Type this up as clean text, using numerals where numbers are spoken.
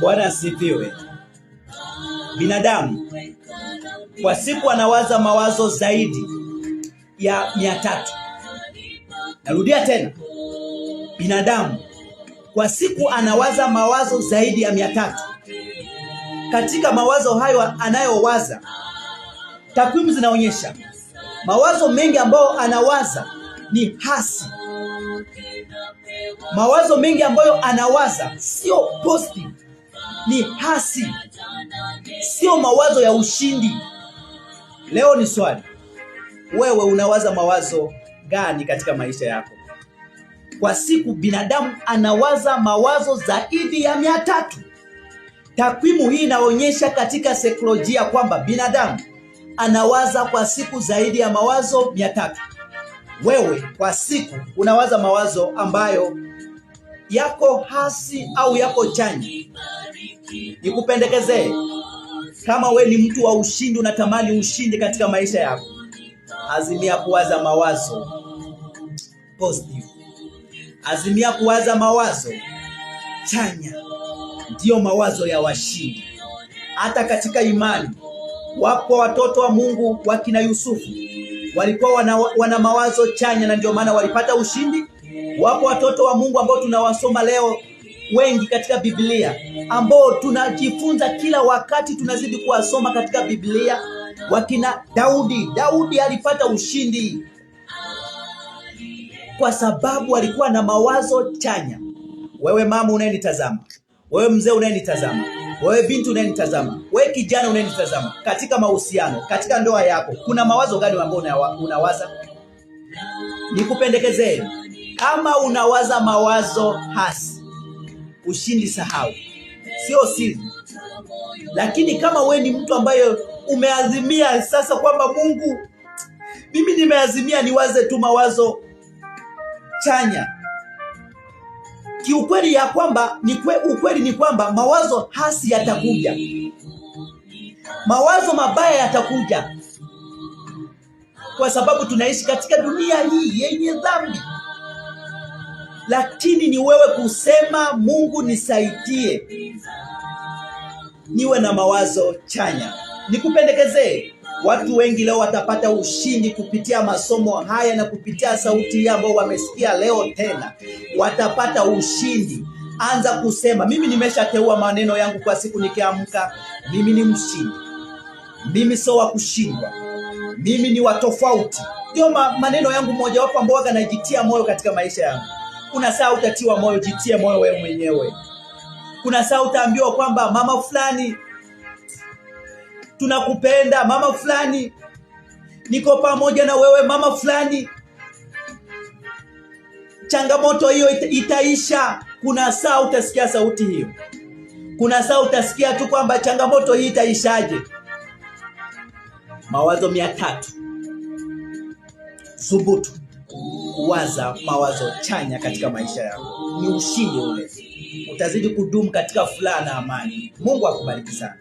Bwana asifiwe. Binadamu kwa siku anawaza mawazo zaidi ya 300. Narudia tena. Binadamu kwa siku anawaza mawazo zaidi ya 300. Katika mawazo hayo anayowaza, takwimu zinaonyesha mawazo mengi ambayo anawaza ni hasi. Mawazo mengi ambayo anawaza sio positive, ni hasi, sio mawazo ya ushindi. Leo ni swali, wewe unawaza mawazo gani katika maisha yako? Kwa siku binadamu anawaza mawazo zaidi ya 300. Takwimu hii inaonyesha katika saikolojia kwamba binadamu anawaza kwa siku zaidi ya mawazo 300. Wewe kwa siku unawaza mawazo ambayo yako hasi au yako chanya. Nikupendekezee, kama we ni mtu wa ushindi, unatamani ushindi katika maisha yako, azimia kuwaza mawazo positive. Azimia kuwaza mawazo chanya. Ndiyo mawazo ya washindi. Hata katika imani, wapo watoto wa Mungu wakina Yusufu walikuwa wana mawazo chanya, na ndio maana walipata ushindi. Wapo watoto wa Mungu ambao tunawasoma leo wengi katika Biblia, ambao tunajifunza kila wakati, tunazidi kuwasoma katika Biblia. Wakina Daudi alipata ushindi kwa sababu alikuwa na mawazo chanya. Wewe mama unayenitazama, wewe mzee unayenitazama, wewe binti unayenitazama, wewe kijana unayenitazama, katika mahusiano, katika ndoa yako, kuna mawazo gani ambayo unawaza? Nikupendekezee, kama unawaza mawazo hasi, ushindi sahau, sio siri. Lakini kama wewe ni mtu ambaye umeazimia sasa kwamba Mungu, mimi nimeazimia niwaze tu mawazo chanya, kiukweli ya kwamba ukweli ni kwamba mawazo hasi yatakuja, mawazo mabaya yatakuja, kwa sababu tunaishi katika dunia hii yenye dhambi. Lakini ni wewe kusema, Mungu nisaidie niwe na mawazo chanya. Nikupendekezee, watu wengi leo watapata ushindi kupitia masomo haya na kupitia sauti hii ambao wamesikia leo tena. Watapata ushindi. Anza kusema, mimi nimeshateua maneno yangu kwa siku nikiamka, mimi ni mshindi. Mimi sio wa kushindwa. Mimi ni wa tofauti. Ndio maneno yangu moja wapo ambao najitia moyo katika maisha yangu. Kuna saa utatiwa moyo, jitie moyo wewe mwenyewe. Kuna saa utaambiwa kwamba mama fulani tunakupenda, mama fulani niko pamoja na wewe, mama fulani changamoto hiyo itaisha. Kuna saa utasikia sauti hiyo. Kuna saa utasikia tu kwamba changamoto hii itaishaje. Mawazo 300. Thubutu kuwaza mawazo chanya katika maisha yako, ni ushindi ule. Utazidi kudumu katika furaha na amani. Mungu akubariki sana.